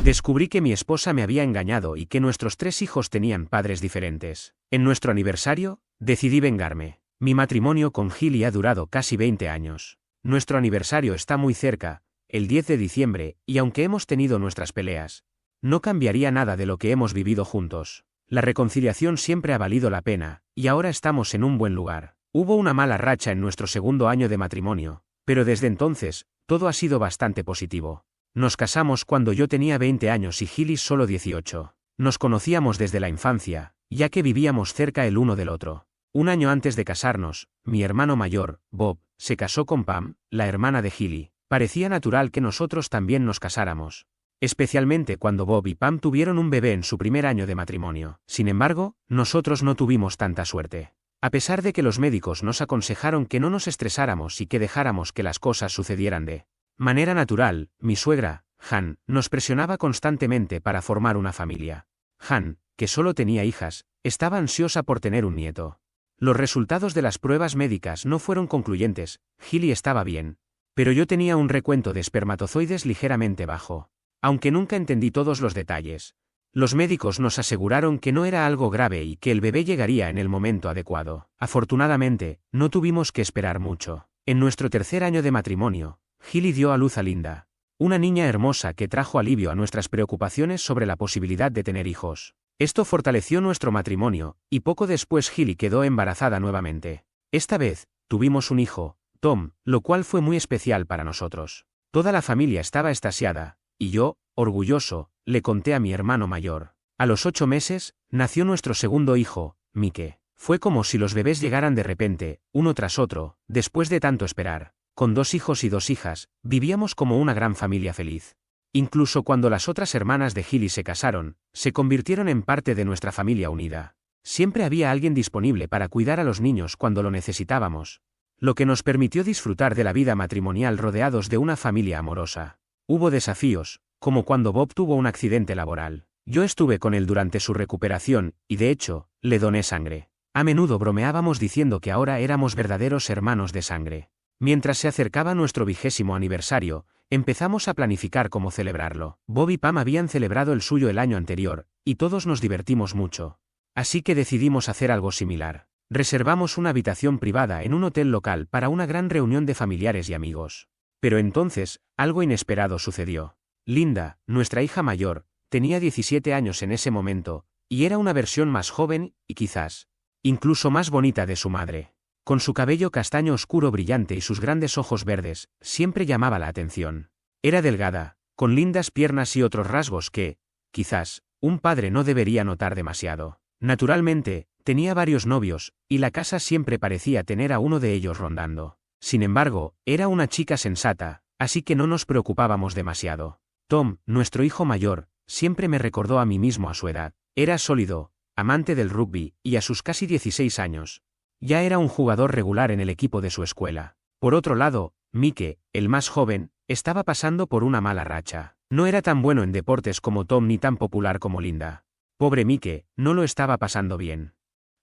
Descubrí que mi esposa me había engañado y que nuestros 3 hijos tenían padres diferentes. En nuestro aniversario, decidí vengarme. Mi matrimonio con Gilly ha durado casi 20 años. Nuestro aniversario está muy cerca, el 10 de diciembre, y aunque hemos tenido nuestras peleas, no cambiaría nada de lo que hemos vivido juntos. La reconciliación siempre ha valido la pena, y ahora estamos en un buen lugar. Hubo una mala racha en nuestro segundo año de matrimonio, pero desde entonces, todo ha sido bastante positivo. Nos casamos cuando yo tenía 20 años y Gilly solo 18. Nos conocíamos desde la infancia, ya que vivíamos cerca el uno del otro. Un año antes de casarnos, mi hermano mayor, Bob, se casó con Pam, la hermana de Gilly. Parecía natural que nosotros también nos casáramos, especialmente cuando Bob y Pam tuvieron un bebé en su primer año de matrimonio. Sin embargo, nosotros no tuvimos tanta suerte. A pesar de que los médicos nos aconsejaron que no nos estresáramos y que dejáramos que las cosas sucedieran de manera natural, mi suegra, Han, nos presionaba constantemente para formar una familia. Han, que solo tenía hijas, estaba ansiosa por tener un nieto. Los resultados de las pruebas médicas no fueron concluyentes. Gilly estaba bien, pero yo tenía un recuento de espermatozoides ligeramente bajo. Aunque nunca entendí todos los detalles, los médicos nos aseguraron que no era algo grave y que el bebé llegaría en el momento adecuado. Afortunadamente, no tuvimos que esperar mucho. En nuestro tercer año de matrimonio, Gilly dio a luz a Linda, una niña hermosa que trajo alivio a nuestras preocupaciones sobre la posibilidad de tener hijos. Esto fortaleció nuestro matrimonio, y poco después Gilly quedó embarazada nuevamente. Esta vez, tuvimos un hijo, Tom, lo cual fue muy especial para nosotros. Toda la familia estaba extasiada, y yo, orgulloso, le conté a mi hermano mayor. A los 8 meses, nació nuestro segundo hijo, Mike. Fue como si los bebés llegaran de repente, uno tras otro, después de tanto esperar. Con 2 hijos y 2 hijas, vivíamos como una gran familia feliz. Incluso cuando las otras hermanas de Gilly se casaron, se convirtieron en parte de nuestra familia unida. Siempre había alguien disponible para cuidar a los niños cuando lo necesitábamos, lo que nos permitió disfrutar de la vida matrimonial rodeados de una familia amorosa. Hubo desafíos, como cuando Bob tuvo un accidente laboral. Yo estuve con él durante su recuperación, y de hecho, le doné sangre. A menudo bromeábamos diciendo que ahora éramos verdaderos hermanos de sangre. Mientras se acercaba nuestro 20º aniversario, empezamos a planificar cómo celebrarlo. Bob y Pam habían celebrado el suyo el año anterior, y todos nos divertimos mucho. Así que decidimos hacer algo similar. Reservamos una habitación privada en un hotel local para una gran reunión de familiares y amigos. Pero entonces, algo inesperado sucedió. Linda, nuestra hija mayor, tenía 17 años en ese momento, y era una versión más joven, y quizás, incluso más bonita de su madre. Con su cabello castaño oscuro brillante y sus grandes ojos verdes, siempre llamaba la atención. Era delgada, con lindas piernas y otros rasgos que, quizás, un padre no debería notar demasiado. Naturalmente, tenía varios novios, y la casa siempre parecía tener a uno de ellos rondando. Sin embargo, era una chica sensata, así que no nos preocupábamos demasiado. Tom, nuestro hijo mayor, siempre me recordó a mí mismo a su edad. Era sólido, amante del rugby, y a sus casi 16 años, ya era un jugador regular en el equipo de su escuela. Por otro lado, Mike, el más joven, estaba pasando por una mala racha. No era tan bueno en deportes como Tom ni tan popular como Linda. Pobre Mike, no lo estaba pasando bien.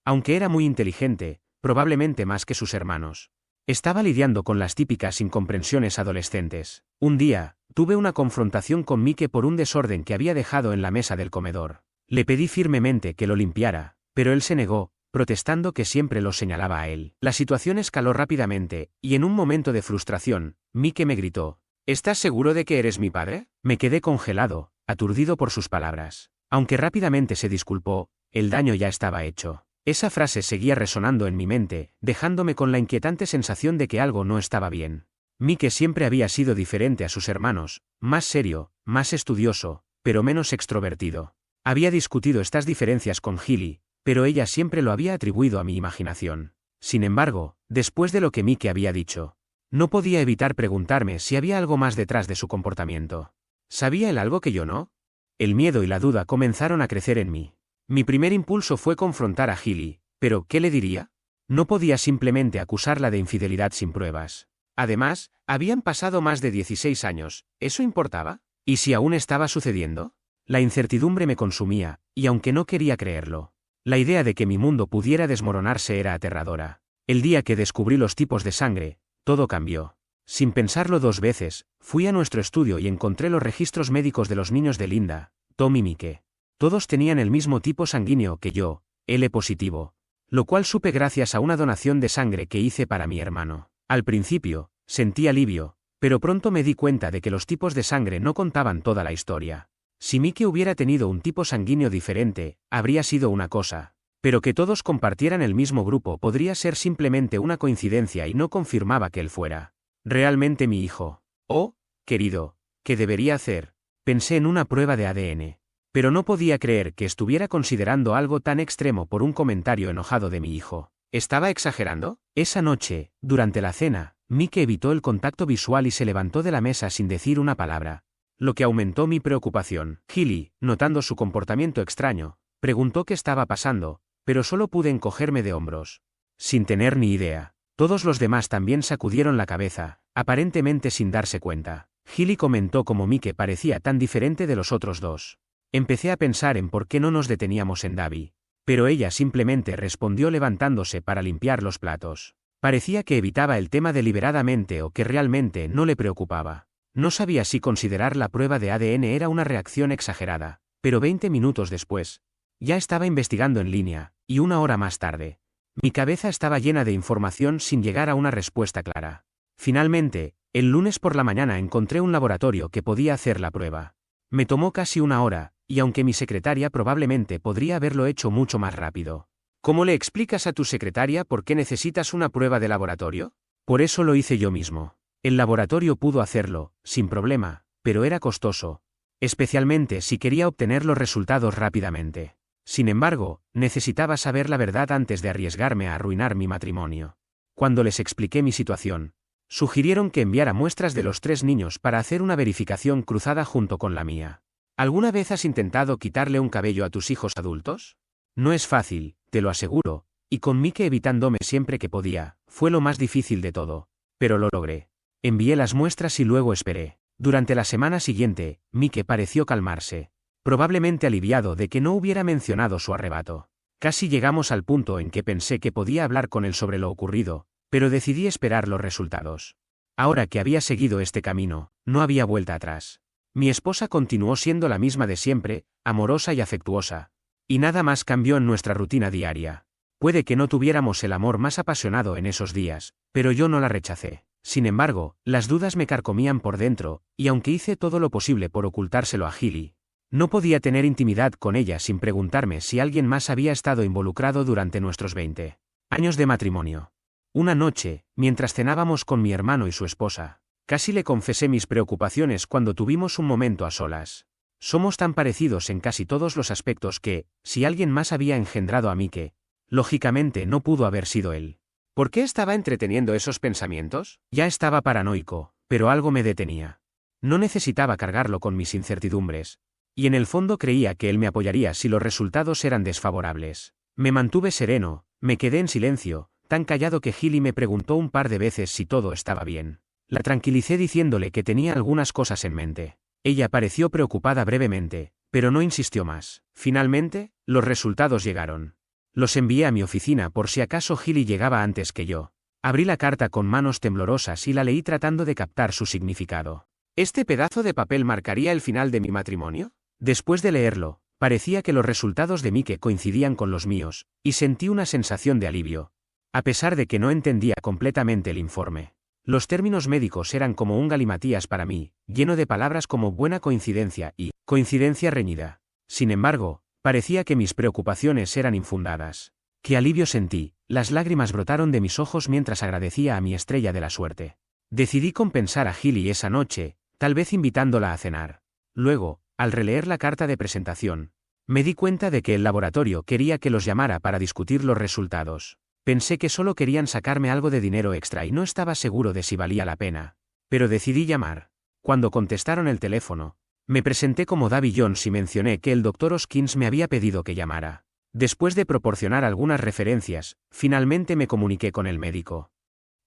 Aunque era muy inteligente, probablemente más que sus hermanos, estaba lidiando con las típicas incomprensiones adolescentes. Un día, tuve una confrontación con Mike por un desorden que había dejado en la mesa del comedor. Le pedí firmemente que lo limpiara, pero él se negó, protestando que siempre lo señalaba a él. La situación escaló rápidamente, y en un momento de frustración, Mike me gritó: ¿Estás seguro de que eres mi padre? Me quedé congelado, aturdido por sus palabras. Aunque rápidamente se disculpó, el daño ya estaba hecho. Esa frase seguía resonando en mi mente, dejándome con la inquietante sensación de que algo no estaba bien. Mike siempre había sido diferente a sus hermanos, más serio, más estudioso, pero menos extrovertido. Había discutido estas diferencias con Gilly, pero ella siempre lo había atribuido a mi imaginación. Sin embargo, después de lo que Mike había dicho, no podía evitar preguntarme si había algo más detrás de su comportamiento. ¿Sabía él algo que yo no? El miedo y la duda comenzaron a crecer en mí. Mi primer impulso fue confrontar a Gilly, pero ¿qué le diría? No podía simplemente acusarla de infidelidad sin pruebas. Además, habían pasado más de 16 años, ¿eso importaba? ¿Y si aún estaba sucediendo? La incertidumbre me consumía, y aunque no quería creerlo, la idea de que mi mundo pudiera desmoronarse era aterradora. El día que descubrí los tipos de sangre, todo cambió. Sin pensarlo 2 veces, fui a nuestro estudio y encontré los registros médicos de los niños de Linda, Tom y Mike. Todos tenían el mismo tipo sanguíneo que yo, L positivo, lo cual supe gracias a una donación de sangre que hice para mi hermano. Al principio, sentí alivio, pero pronto me di cuenta de que los tipos de sangre no contaban toda la historia. Si Mike hubiera tenido un tipo sanguíneo diferente, habría sido una cosa, pero que todos compartieran el mismo grupo podría ser simplemente una coincidencia y no confirmaba que él fuera realmente mi hijo. Oh, querido, ¿qué debería hacer? Pensé en una prueba de ADN. Pero no podía creer que estuviera considerando algo tan extremo por un comentario enojado de mi hijo. ¿Estaba exagerando? Esa noche, durante la cena, Mike evitó el contacto visual y se levantó de la mesa sin decir una palabra, lo que aumentó mi preocupación. Gilly, notando su comportamiento extraño, preguntó qué estaba pasando, pero solo pude encogerme de hombros. Sin tener ni idea. Todos los demás también sacudieron la cabeza, aparentemente sin darse cuenta. Gilly comentó cómo Mike parecía tan diferente de los otros dos. Empecé a pensar en por qué no nos deteníamos en Davi, pero ella simplemente respondió levantándose para limpiar los platos. Parecía que evitaba el tema deliberadamente o que realmente no le preocupaba. No sabía si considerar la prueba de ADN era una reacción exagerada, pero 20 minutos después, ya estaba investigando en línea, y 1 hora más tarde, mi cabeza estaba llena de información sin llegar a una respuesta clara. Finalmente, el lunes por la mañana encontré un laboratorio que podía hacer la prueba. Me tomó casi 1 hora, y aunque mi secretaria probablemente podría haberlo hecho mucho más rápido. ¿Cómo le explicas a tu secretaria por qué necesitas una prueba de laboratorio? Por eso lo hice yo mismo. El laboratorio pudo hacerlo, sin problema, pero era costoso, especialmente si quería obtener los resultados rápidamente. Sin embargo, necesitaba saber la verdad antes de arriesgarme a arruinar mi matrimonio. Cuando les expliqué mi situación, sugirieron que enviara muestras de los 3 niños para hacer una verificación cruzada junto con la mía. ¿Alguna vez has intentado quitarle un cabello a tus hijos adultos? No es fácil, te lo aseguro, y con Mike evitándome siempre que podía, fue lo más difícil de todo. Pero lo logré. Envié las muestras y luego esperé. Durante la semana siguiente, Mike pareció calmarse, probablemente aliviado de que no hubiera mencionado su arrebato. Casi llegamos al punto en que pensé que podía hablar con él sobre lo ocurrido, pero decidí esperar los resultados. Ahora que había seguido este camino, no había vuelta atrás. Mi esposa continuó siendo la misma de siempre, amorosa y afectuosa, y nada más cambió en nuestra rutina diaria. Puede que no tuviéramos el amor más apasionado en esos días, pero yo no la rechacé. Sin embargo, las dudas me carcomían por dentro, y aunque hice todo lo posible por ocultárselo a Gilly, no podía tener intimidad con ella sin preguntarme si alguien más había estado involucrado durante nuestros 20 años de matrimonio. Una noche, mientras cenábamos con mi hermano y su esposa, casi le confesé mis preocupaciones cuando tuvimos un momento a solas. Somos tan parecidos en casi todos los aspectos que, si alguien más había engendrado a Mike, lógicamente no pudo haber sido él. ¿Por qué estaba entreteniendo esos pensamientos? Ya estaba paranoico, pero algo me detenía. No necesitaba cargarlo con mis incertidumbres, y en el fondo creía que él me apoyaría si los resultados eran desfavorables. Me mantuve sereno, me quedé en silencio, tan callado que Gilly me preguntó un par de veces si todo estaba bien. La tranquilicé diciéndole que tenía algunas cosas en mente. Ella pareció preocupada brevemente, pero no insistió más. Finalmente, los resultados llegaron. Los envié a mi oficina por si acaso Gilly llegaba antes que yo. Abrí la carta con manos temblorosas y la leí tratando de captar su significado. ¿Este pedazo de papel marcaría el final de mi matrimonio? Después de leerlo, parecía que los resultados de Mike coincidían con los míos, y sentí una sensación de alivio, a pesar de que no entendía completamente el informe. Los términos médicos eran como un galimatías para mí, lleno de palabras como buena coincidencia y coincidencia reñida. Sin embargo, parecía que mis preocupaciones eran infundadas. Qué alivio sentí, las lágrimas brotaron de mis ojos mientras agradecía a mi estrella de la suerte. Decidí compensar a Gilly esa noche, tal vez invitándola a cenar. Luego, al releer la carta de presentación, me di cuenta de que el laboratorio quería que los llamara para discutir los resultados. Pensé que solo querían sacarme algo de dinero extra y no estaba seguro de si valía la pena. Pero decidí llamar. Cuando contestaron el teléfono, me presenté como Davy Jones y mencioné que el Dr. Hoskins me había pedido que llamara. Después de proporcionar algunas referencias, finalmente me comuniqué con el médico.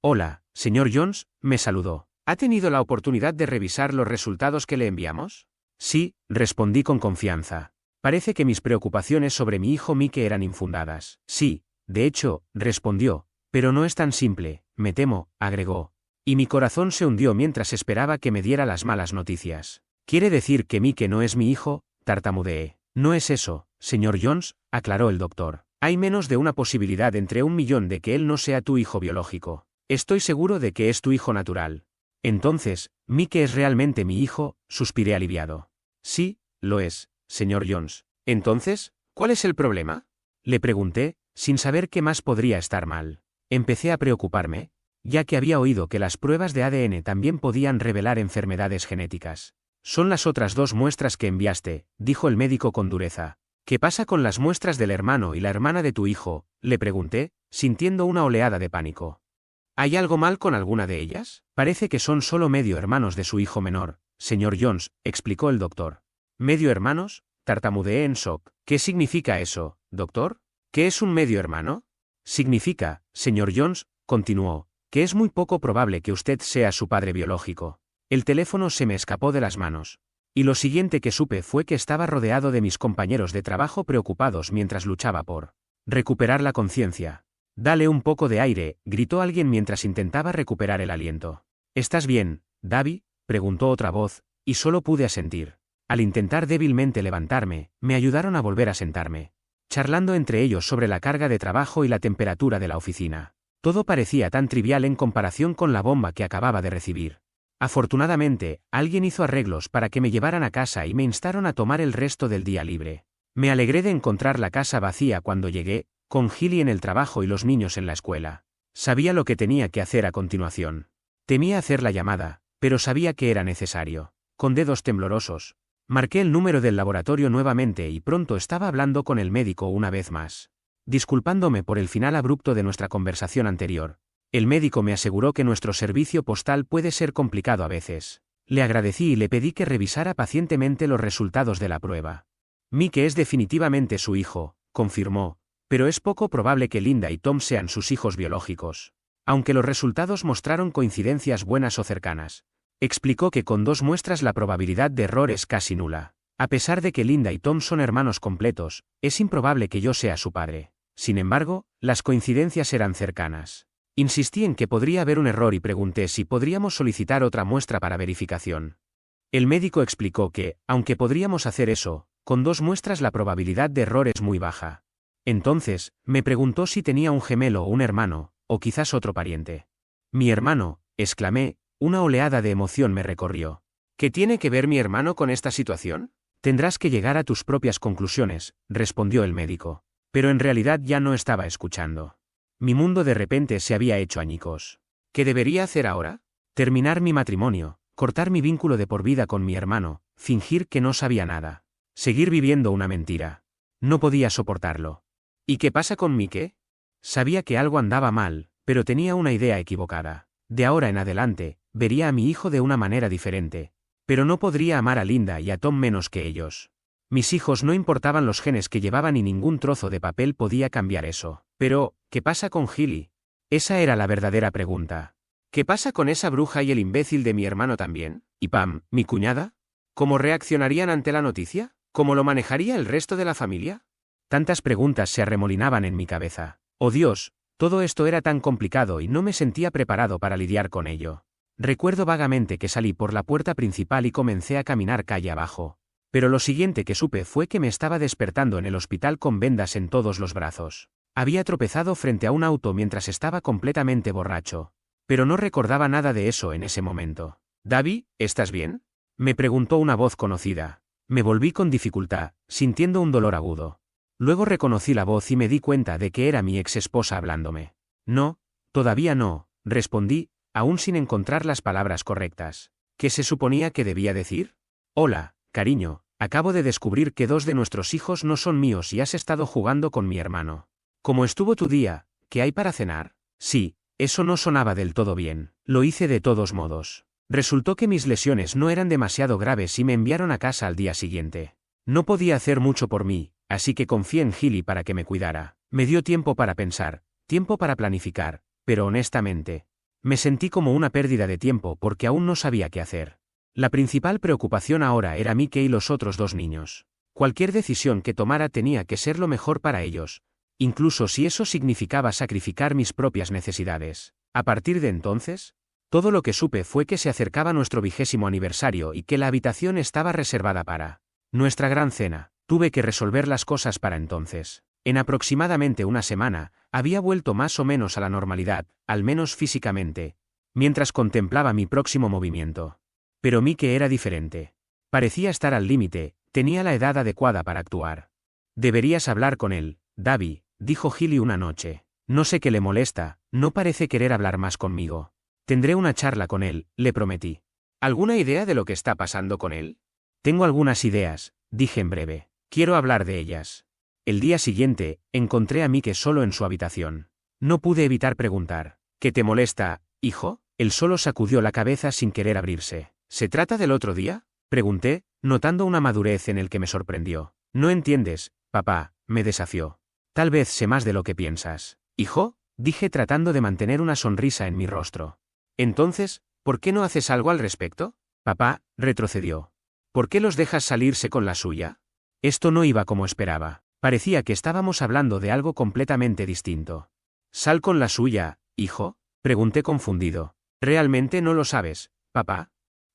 «Hola, señor Jones», me saludó. «¿Ha tenido la oportunidad de revisar los resultados que le enviamos?» «Sí», respondí con confianza. Parece que mis preocupaciones sobre mi hijo Mike eran infundadas. «Sí, de hecho», respondió, «pero no es tan simple, me temo», agregó. Y mi corazón se hundió mientras esperaba que me diera las malas noticias. ¿Quiere decir que Mike no es mi hijo? Tartamudeé. No es eso, señor Jones, aclaró el doctor. Hay menos de una posibilidad entre 1.000.000 de que él no sea tu hijo biológico. Estoy seguro de que es tu hijo natural. Entonces, Mike es realmente mi hijo, suspiré aliviado. Sí, lo es, señor Jones. Entonces, ¿cuál es el problema? Le pregunté, sin saber qué más podría estar mal. Empecé a preocuparme, ya que había oído que las pruebas de ADN también podían revelar enfermedades genéticas. Son las otras 2 muestras que enviaste, dijo el médico con dureza. ¿Qué pasa con las muestras del hermano y la hermana de tu hijo? Le pregunté, sintiendo una oleada de pánico. ¿Hay algo mal con alguna de ellas? Parece que son solo medio hermanos de su hijo menor, señor Jones, explicó el doctor. ¿Medio hermanos? Tartamudeé en shock. ¿Qué significa eso, doctor? ¿Qué es un medio hermano? Significa, señor Jones, continuó, que es muy poco probable que usted sea su padre biológico. El teléfono se me escapó de las manos. Y lo siguiente que supe fue que estaba rodeado de mis compañeros de trabajo preocupados mientras luchaba por recuperar la conciencia. Dale un poco de aire, gritó alguien mientras intentaba recuperar el aliento. ¿Estás bien, Davy? Preguntó otra voz, y solo pude asentir. Al intentar débilmente levantarme, me ayudaron a volver a sentarme, charlando entre ellos sobre la carga de trabajo y la temperatura de la oficina. Todo parecía tan trivial en comparación con la bomba que acababa de recibir. Afortunadamente, alguien hizo arreglos para que me llevaran a casa y me instaron a tomar el resto del día libre. Me alegré de encontrar la casa vacía cuando llegué, con Gilly en el trabajo y los niños en la escuela. Sabía lo que tenía que hacer a continuación. Temía hacer la llamada, pero sabía que era necesario. Con dedos temblorosos, marqué el número del laboratorio nuevamente y pronto estaba hablando con el médico una vez más. Disculpándome por el final abrupto de nuestra conversación anterior, el médico me aseguró que nuestro servicio postal puede ser complicado a veces. Le agradecí y le pedí que revisara pacientemente los resultados de la prueba. Mike es definitivamente su hijo, confirmó, pero es poco probable que Linda y Tom sean sus hijos biológicos. Aunque los resultados mostraron coincidencias buenas o cercanas, explicó que con 2 muestras la probabilidad de error es casi nula. A pesar de que Linda y Tom son hermanos completos, es improbable que yo sea su padre. Sin embargo, las coincidencias eran cercanas. Insistí en que podría haber un error y pregunté si podríamos solicitar otra muestra para verificación. El médico explicó que, aunque podríamos hacer eso, con 2 muestras la probabilidad de error es muy baja. Entonces, me preguntó si tenía un gemelo o un hermano, o quizás otro pariente. Mi hermano, exclamé, una oleada de emoción me recorrió. ¿Qué tiene que ver mi hermano con esta situación? Tendrás que llegar a tus propias conclusiones, respondió el médico. Pero en realidad ya no estaba escuchando. Mi mundo de repente se había hecho añicos. ¿Qué debería hacer ahora? Terminar mi matrimonio, cortar mi vínculo de por vida con mi hermano, fingir que no sabía nada. Seguir viviendo una mentira. No podía soportarlo. ¿Y qué pasa con Mike? Sabía que algo andaba mal, pero tenía una idea equivocada. De ahora en adelante, vería a mi hijo de una manera diferente. Pero no podría amar a Linda y a Tom menos que ellos. Mis hijos no importaban los genes que llevaban y ningún trozo de papel podía cambiar eso. Pero, ¿qué pasa con Gilly? Esa era la verdadera pregunta. ¿Qué pasa con esa bruja y el imbécil de mi hermano también? ¿Y Pam, mi cuñada? ¿Cómo reaccionarían ante la noticia? ¿Cómo lo manejaría el resto de la familia? Tantas preguntas se arremolinaban en mi cabeza. Oh Dios, todo esto era tan complicado y no me sentía preparado para lidiar con ello. Recuerdo vagamente que salí por la puerta principal y comencé a caminar calle abajo. Pero lo siguiente que supe fue que me estaba despertando en el hospital con vendas en todos los brazos. Había tropezado frente a un auto mientras estaba completamente borracho. Pero no recordaba nada de eso en ese momento. «Davy, ¿estás bien?», me preguntó una voz conocida. Me volví con dificultad, sintiendo un dolor agudo. Luego reconocí la voz y me di cuenta de que era mi ex esposa hablándome. «No, todavía no», respondí, aún sin encontrar las palabras correctas. ¿Qué se suponía que debía decir? «Hola, cariño, acabo de descubrir que 2 de nuestros hijos no son míos y has estado jugando con mi hermano. ¿Cómo estuvo tu día? ¿Qué hay para cenar?». Sí, eso no sonaba del todo bien. Lo hice de todos modos. Resultó que mis lesiones no eran demasiado graves y me enviaron a casa al día siguiente. No podía hacer mucho por mí, así que confié en Gilly para que me cuidara. Me dio tiempo para pensar, tiempo para planificar, pero honestamente, me sentí como una pérdida de tiempo porque aún no sabía qué hacer. La principal preocupación ahora era Mike y los otros 2 niños. Cualquier decisión que tomara tenía que ser lo mejor para ellos, incluso si eso significaba sacrificar mis propias necesidades. A partir de entonces, Todo lo que supe fue que se acercaba nuestro 20º aniversario y que la habitación estaba reservada para nuestra gran cena. Tuve que resolver las cosas para entonces. En aproximadamente una semana, había vuelto más o menos a la normalidad, al menos físicamente, mientras contemplaba mi próximo movimiento. Pero Mike era diferente. Parecía estar al límite, tenía la edad adecuada para actuar. Deberías hablar con él, Davi, dijo Gilly una noche. No sé qué le molesta, no parece querer hablar más conmigo. Tendré una charla con él, le prometí. ¿Alguna idea de lo que está pasando con él? Tengo algunas ideas, dije en breve. Quiero hablar de ellas. El día siguiente, encontré a Mike solo en su habitación. No pude evitar preguntar. ¿Qué te molesta, hijo? Él solo sacudió la cabeza sin querer abrirse. ¿Se trata del otro día? Pregunté, notando una madurez en el que me sorprendió. No entiendes, papá, me desafió. Tal vez sé más de lo que piensas. ¿Hijo? Dije tratando de mantener una sonrisa en mi rostro. Entonces, ¿por qué no haces algo al respecto? Papá, retrocedió. ¿Por qué los dejas salirse con la suya? Esto no iba como esperaba. Parecía que estábamos hablando de algo completamente distinto. ¿Sal con la suya, hijo? Pregunté confundido. ¿Realmente no lo sabes, papá?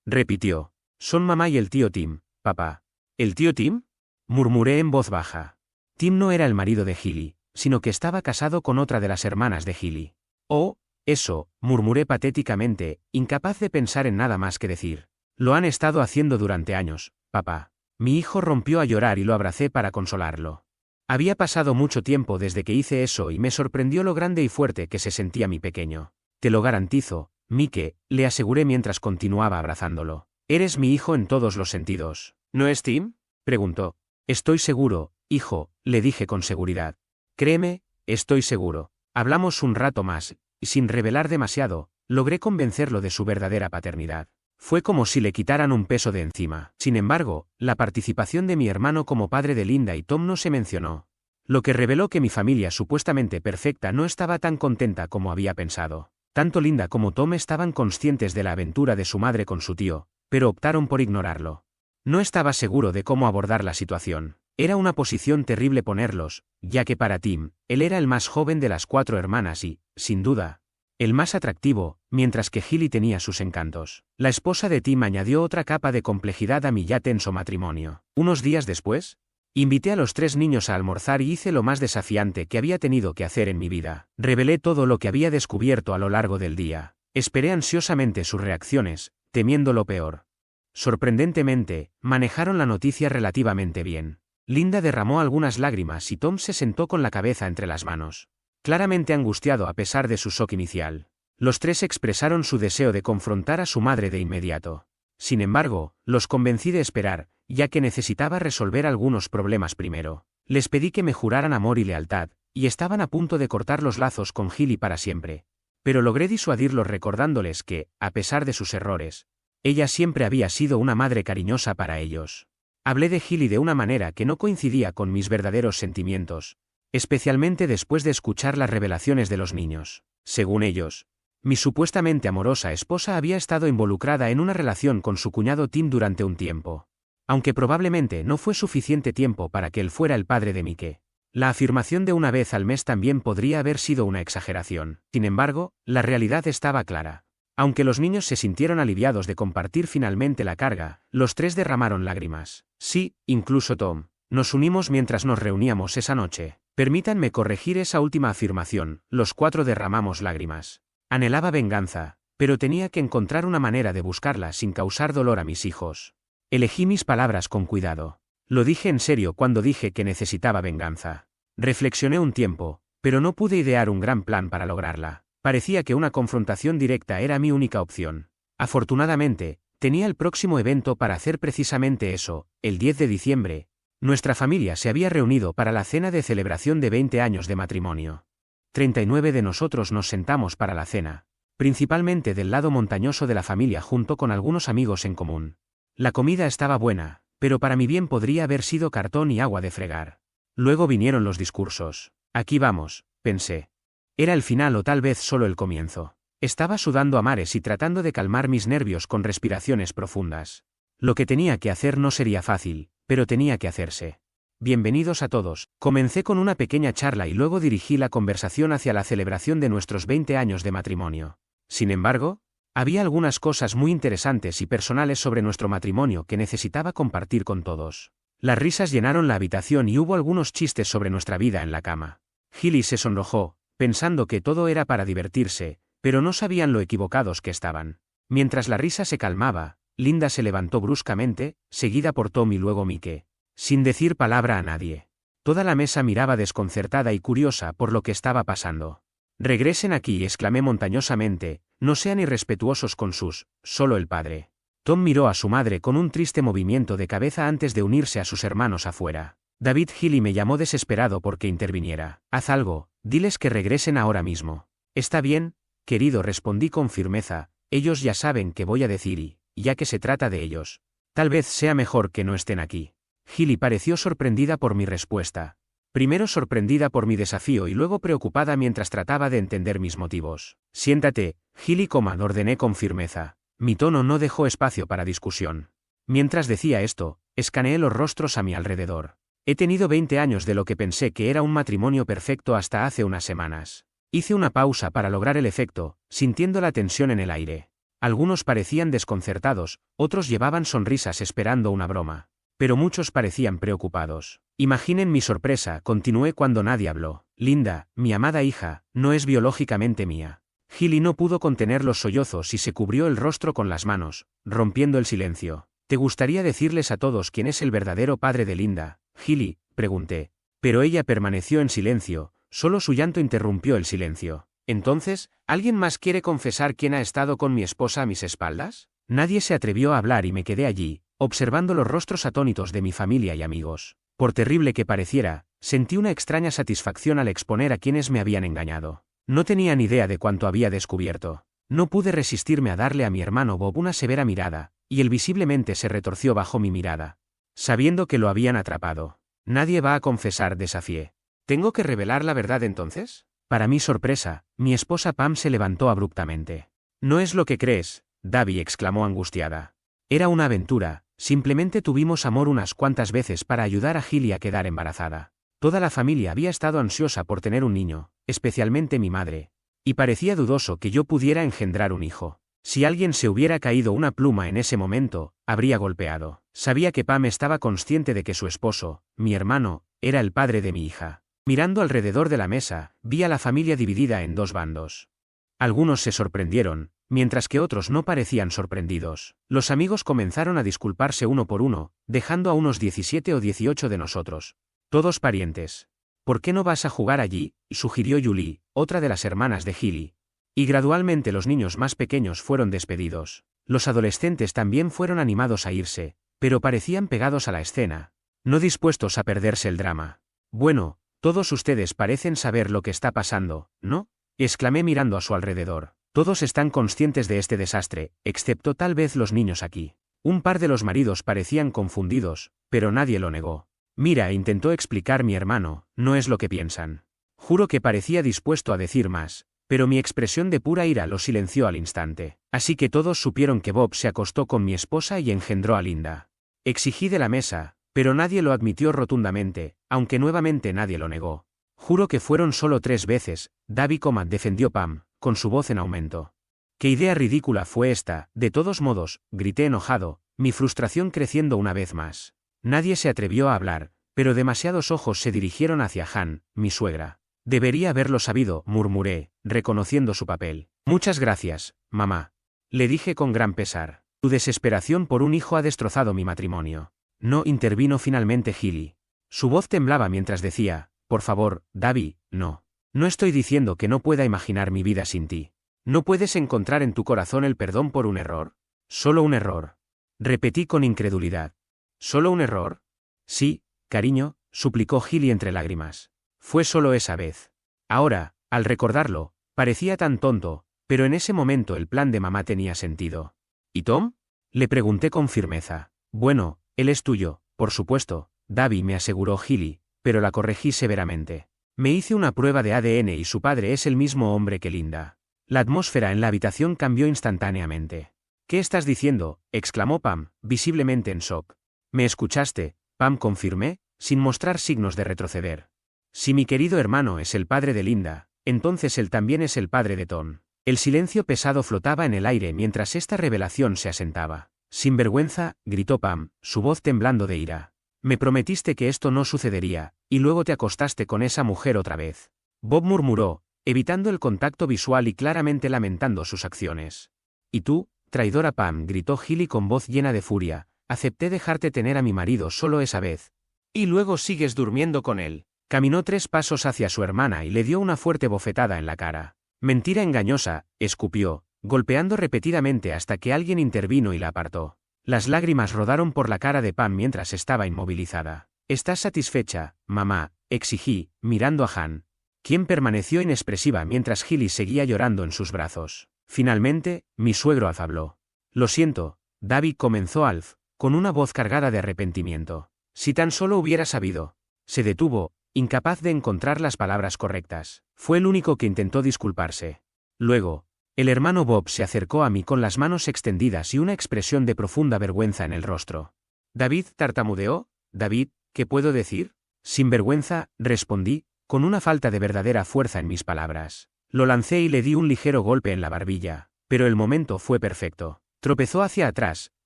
Repitió. Son mamá y el tío Tim, papá. ¿El tío Tim? Murmuré en voz baja. Tim no era el marido de Gilly, sino que estaba casado con otra de las hermanas de Gilly. Oh, eso, murmuré patéticamente, incapaz de pensar en nada más que decir. Lo han estado haciendo durante años, papá. Mi hijo rompió a llorar y lo abracé para consolarlo. Había pasado mucho tiempo desde que hice eso y me sorprendió lo grande y fuerte que se sentía mi pequeño. Te lo garantizo, Mike, le aseguré mientras continuaba abrazándolo. Eres mi hijo en todos los sentidos. ¿No es Tim? Preguntó. Estoy seguro, hijo, le dije con seguridad. Créeme, estoy seguro. Hablamos un rato más, y sin revelar demasiado, logré convencerlo de su verdadera paternidad. Fue como si le quitaran un peso de encima. Sin embargo, la participación de mi hermano como padre de Linda y Tom no se mencionó. Lo que reveló que mi familia supuestamente perfecta no estaba tan contenta como había pensado. Tanto Linda como Tom estaban conscientes de la aventura de su madre con su tío, pero optaron por ignorarlo. No estaba seguro de cómo abordar la situación. Era una posición terrible ponerlos, ya que para Tim, él era el más joven de las 4 hermanas y, sin duda, el más atractivo, mientras que Gilly tenía sus encantos. La esposa de Tim añadió otra capa de complejidad a mi ya tenso matrimonio. Unos días después, invité a los 3 niños a almorzar y hice lo más desafiante que había tenido que hacer en mi vida. Revelé todo lo que había descubierto a lo largo del día. Esperé ansiosamente sus reacciones, temiendo lo peor. Sorprendentemente, manejaron la noticia relativamente bien. Linda derramó algunas lágrimas y Tom se sentó con la cabeza entre las manos. Claramente angustiado a pesar de su shock inicial. Los 3 expresaron su deseo de confrontar a su madre de inmediato. Sin embargo, los convencí de esperar, ya que necesitaba resolver algunos problemas primero. Les pedí que me juraran amor y lealtad, y estaban a punto de cortar los lazos con Gilly para siempre. Pero logré disuadirlos recordándoles que, a pesar de sus errores, ella siempre había sido una madre cariñosa para ellos. Hablé de Gilly de una manera que no coincidía con mis verdaderos sentimientos, especialmente después de escuchar las revelaciones de los niños. Según ellos, mi supuestamente amorosa esposa había estado involucrada en una relación con su cuñado Tim durante un tiempo. Aunque probablemente no fue suficiente tiempo para que él fuera el padre de Mike. La afirmación de una vez al mes también podría haber sido una exageración. Sin embargo, la realidad estaba clara. Aunque los niños se sintieron aliviados de compartir finalmente la carga, los 3 derramaron lágrimas. Sí, incluso Tom. Nos unimos mientras nos reuníamos esa noche. Permítanme corregir esa última afirmación, los 4 derramamos lágrimas. Anhelaba venganza, pero tenía que encontrar una manera de buscarla sin causar dolor a mis hijos. Elegí mis palabras con cuidado. Lo dije en serio cuando dije que necesitaba venganza. Reflexioné un tiempo, pero no pude idear un gran plan para lograrla. Parecía que una confrontación directa era mi única opción. Afortunadamente, tenía el próximo evento para hacer precisamente eso, el 10 de diciembre. Nuestra familia se había reunido para la cena de celebración de 20 años de matrimonio. 39 de nosotros nos sentamos para la cena, principalmente del lado montañoso de la familia junto con algunos amigos en común. La comida estaba buena, pero para mi bien podría haber sido cartón y agua de fregar. Luego vinieron los discursos. Aquí vamos, pensé. Era el final o tal vez solo el comienzo. Estaba sudando a mares y tratando de calmar mis nervios con respiraciones profundas. Lo que tenía que hacer no sería fácil, pero tenía que hacerse. Bienvenidos a todos. Comencé con una pequeña charla y luego dirigí la conversación hacia la celebración de nuestros 20 años de matrimonio. Sin embargo, Había algunas cosas muy interesantes y personales sobre nuestro matrimonio que necesitaba compartir con todos. Las risas llenaron la habitación y hubo algunos chistes sobre nuestra vida en la cama. Gilly se sonrojó, pensando que todo era para divertirse, pero no sabían lo equivocados que estaban. Mientras la risa se calmaba, Linda se levantó bruscamente, seguida por Tom y luego Mike, sin decir palabra a nadie. Toda la mesa miraba desconcertada y curiosa por lo que estaba pasando. «Regresen aquí», exclamé montañosamente, «no sean irrespetuosos con solo el padre». Tom miró a su madre con un triste movimiento de cabeza antes de unirse a sus hermanos afuera. David Gilly me llamó desesperado porque interviniera. «Haz algo, diles que regresen ahora mismo». «Está bien, querido», respondí con firmeza, «ellos ya saben qué voy a decir y, ya que se trata de ellos, tal vez sea mejor que no estén aquí». Gilly pareció sorprendida por mi respuesta. Primero sorprendida por mi desafío y luego preocupada mientras trataba de entender mis motivos. «Siéntate, Gilly», ordené con firmeza. Mi tono no dejó espacio para discusión. Mientras decía esto, escaneé los rostros a mi alrededor. He tenido 20 años de lo que pensé que era un matrimonio perfecto hasta hace unas semanas. Hice una pausa para lograr el efecto, sintiendo la tensión en el aire. Algunos parecían desconcertados, otros llevaban sonrisas esperando una broma. Pero muchos parecían preocupados. Imaginen mi sorpresa, continué cuando nadie habló. «Linda, mi amada hija, no es biológicamente mía». Gilly no pudo contener los sollozos y se cubrió el rostro con las manos, rompiendo el silencio. «¿Te gustaría decirles a todos quién es el verdadero padre de Linda, Gilly?», pregunté. Pero ella permaneció en silencio, solo su llanto interrumpió el silencio. «Entonces, ¿alguien más quiere confesar quién ha estado con mi esposa a mis espaldas?». Nadie se atrevió a hablar y me quedé allí, observando los rostros atónitos de mi familia y amigos. Por terrible que pareciera, sentí una extraña satisfacción al exponer a quienes me habían engañado. No tenía ni idea de cuánto había descubierto. No pude resistirme a darle a mi hermano Bob una severa mirada, y él visiblemente se retorció bajo mi mirada, sabiendo que lo habían atrapado. «Nadie va a confesar», desafié. «¿Tengo que revelar la verdad entonces?». Para mi sorpresa, mi esposa Pam se levantó abruptamente. «No es lo que crees», Davi exclamó angustiada. «Era una aventura, simplemente tuvimos amor unas cuantas veces para ayudar a Gilly a quedar embarazada. Toda la familia había estado ansiosa por tener un niño, especialmente mi madre, y parecía dudoso que yo pudiera engendrar un hijo. Si alguien se hubiera caído una pluma en ese momento, habría golpeado». Sabía que Pam estaba consciente de que su esposo, mi hermano, era el padre de mi hija. Mirando alrededor de la mesa, vi a la familia dividida en dos bandos. Algunos se sorprendieron, mientras que otros no parecían sorprendidos. Los amigos comenzaron a disculparse uno por uno, dejando a unos 17 o 18 de nosotros. Todos parientes. «¿Por qué no vas a jugar allí?», sugirió Julie, otra de las hermanas de Gilly. Y gradualmente los niños más pequeños fueron despedidos. Los adolescentes también fueron animados a irse, pero parecían pegados a la escena, no dispuestos a perderse el drama. «Bueno, todos ustedes parecen saber lo que está pasando, ¿no?», exclamé mirando a su alrededor. «Todos están conscientes de este desastre, excepto tal vez los niños aquí». Un par de los maridos parecían confundidos, pero nadie lo negó. «Mira», intentó explicar mi hermano, «no es lo que piensan». Juro que parecía dispuesto a decir más, pero mi expresión de pura ira lo silenció al instante. Así que todos supieron que Bob se acostó con mi esposa y engendró a Linda. Exigí de la mesa, pero nadie lo admitió rotundamente, aunque nuevamente nadie lo negó. «Juro que fueron solo 3 veces», Davi, defendió Pam, con su voz en aumento. «¿Qué idea ridícula fue esta?». «De todos modos», grité enojado, mi frustración creciendo una vez más. Nadie se atrevió a hablar, pero demasiados ojos se dirigieron hacia Han, mi suegra. «Debería haberlo sabido», murmuré, reconociendo su papel. «Muchas gracias, mamá», le dije con gran pesar. «Tu desesperación por un hijo ha destrozado mi matrimonio». «No», intervino finalmente Gilly. Su voz temblaba mientras decía: «Por favor, Davi, no. No estoy diciendo que no pueda imaginar mi vida sin ti. ¿No puedes encontrar en tu corazón el perdón por un error?». «Solo un error», repetí con incredulidad. «¿Solo un error?». «Sí, cariño», suplicó Gilly entre lágrimas. «Fue solo esa vez». Ahora, al recordarlo, parecía tan tonto, pero en ese momento el plan de mamá tenía sentido. «¿Y Tom?», le pregunté con firmeza. «Bueno, él es tuyo, por supuesto», Davi, me aseguró Gilly, pero la corregí severamente. «Me hice una prueba de ADN y su padre es el mismo hombre que Linda». La atmósfera en la habitación cambió instantáneamente. «¿Qué estás diciendo?», exclamó Pam, visiblemente en shock. «¿Me escuchaste?», Pam, confirmé, sin mostrar signos de retroceder. «Si mi querido hermano es el padre de Linda, entonces él también es el padre de Tom». El silencio pesado flotaba en el aire mientras esta revelación se asentaba. «Sinvergüenza», gritó Pam, su voz temblando de ira. «Me prometiste que esto no sucedería, y luego te acostaste con esa mujer otra vez». Bob murmuró, evitando el contacto visual y claramente lamentando sus acciones. «¿Y tú, traidora Pam?», gritó Gilly con voz llena de furia. «Acepté dejarte tener a mi marido solo esa vez. Y luego sigues durmiendo con él». Caminó 3 pasos hacia su hermana y le dio una fuerte bofetada en la cara. «Mentira engañosa», escupió, golpeando repetidamente hasta que alguien intervino y la apartó. Las lágrimas rodaron por la cara de Pam mientras estaba inmovilizada. «¿Estás satisfecha, mamá?», exigí, mirando a Han, quien permaneció inexpresiva mientras Gilly seguía llorando en sus brazos. Finalmente, mi suegro Alf habló. «Lo siento, David», comenzó Alf, con una voz cargada de arrepentimiento. «Si tan solo hubiera sabido». Se detuvo, incapaz de encontrar las palabras correctas. Fue el único que intentó disculparse. Luego, el hermano Bob se acercó a mí con las manos extendidas y una expresión de profunda vergüenza en el rostro. «David», tartamudeó. «David, ¿qué puedo decir?» «Sinvergüenza», respondí, con una falta de verdadera fuerza en mis palabras. Lo lancé y le di un ligero golpe en la barbilla, pero el momento fue perfecto. Tropezó hacia atrás,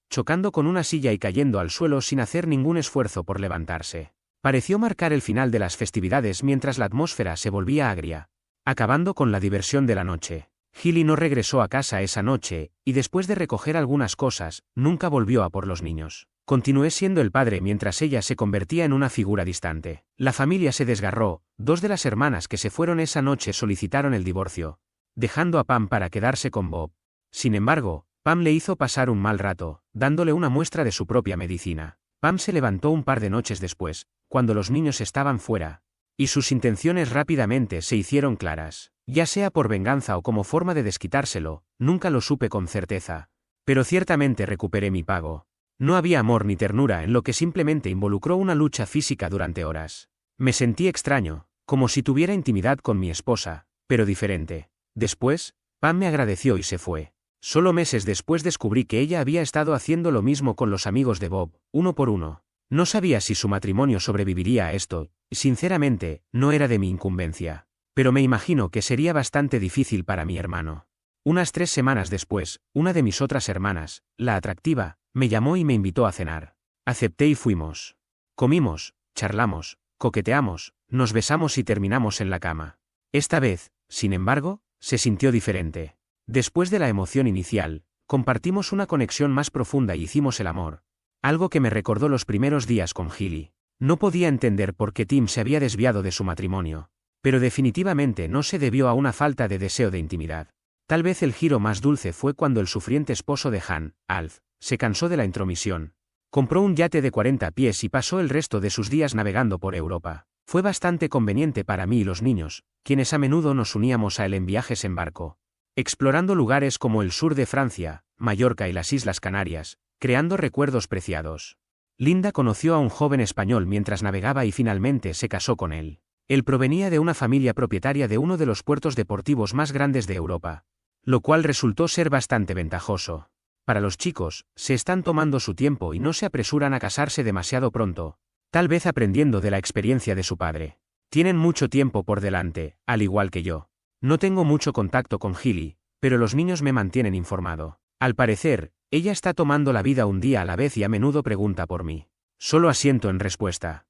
chocando con una silla y cayendo al suelo sin hacer ningún esfuerzo por levantarse. Pareció marcar el final de las festividades mientras la atmósfera se volvía agria, acabando con la diversión de la noche. Gilly no regresó a casa esa noche, y después de recoger algunas cosas, nunca volvió a por los niños. Continué siendo el padre mientras ella se convertía en una figura distante. La familia se desgarró, 2 de las hermanas que se fueron esa noche solicitaron el divorcio, dejando a Pam para quedarse con Bob. Sin embargo, Pam le hizo pasar un mal rato, dándole una muestra de su propia medicina. Pam se levantó un par de noches después, cuando los niños estaban fuera, y sus intenciones rápidamente se hicieron claras. Ya sea por venganza o como forma de desquitárselo, nunca lo supe con certeza. Pero ciertamente recuperé mi pago. No había amor ni ternura en lo que simplemente involucró una lucha física durante horas. Me sentí extraño, como si tuviera intimidad con mi esposa, pero diferente. Después, Pam me agradeció y se fue. Solo meses después descubrí que ella había estado haciendo lo mismo con los amigos de Bob, uno por uno. No sabía si su matrimonio sobreviviría a esto, y sinceramente, no era de mi incumbencia. Pero me imagino que sería bastante difícil para mi hermano. Unas 3 semanas después, una de mis otras hermanas, la atractiva, me llamó y me invitó a cenar. Acepté y fuimos. Comimos, charlamos, coqueteamos, nos besamos y terminamos en la cama. Esta vez, sin embargo, se sintió diferente. Después de la emoción inicial, compartimos una conexión más profunda y hicimos el amor. Algo que me recordó los primeros días con Gilly. No podía entender por qué Tim se había desviado de su matrimonio. Pero definitivamente no se debió a una falta de deseo de intimidad. Tal vez el giro más dulce fue cuando el sufriente esposo de Han, Alf, se cansó de la intromisión. Compró un yate de 40 pies y pasó el resto de sus días navegando por Europa. Fue bastante conveniente para mí y los niños, quienes a menudo nos uníamos a él en viajes en barco, explorando lugares como el sur de Francia, Mallorca y las Islas Canarias, creando recuerdos preciados. Linda conoció a un joven español mientras navegaba y finalmente se casó con él. Él provenía de una familia propietaria de uno de los puertos deportivos más grandes de Europa, lo cual resultó ser bastante ventajoso. Para los chicos, se están tomando su tiempo y no se apresuran a casarse demasiado pronto, tal vez aprendiendo de la experiencia de su padre. Tienen mucho tiempo por delante, al igual que yo. No tengo mucho contacto con Gilly, pero los niños me mantienen informado. Al parecer, ella está tomando la vida un día a la vez y a menudo pregunta por mí. Solo asiento en respuesta.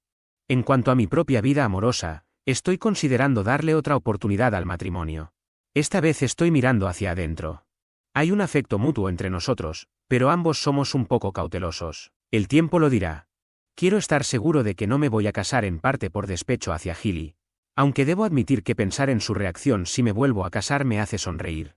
En cuanto a mi propia vida amorosa, estoy considerando darle otra oportunidad al matrimonio. Esta vez estoy mirando hacia adentro. Hay un afecto mutuo entre nosotros, pero ambos somos un poco cautelosos. El tiempo lo dirá. Quiero estar seguro de que no me voy a casar en parte por despecho hacia Gilly, aunque debo admitir que pensar en su reacción si me vuelvo a casar me hace sonreír.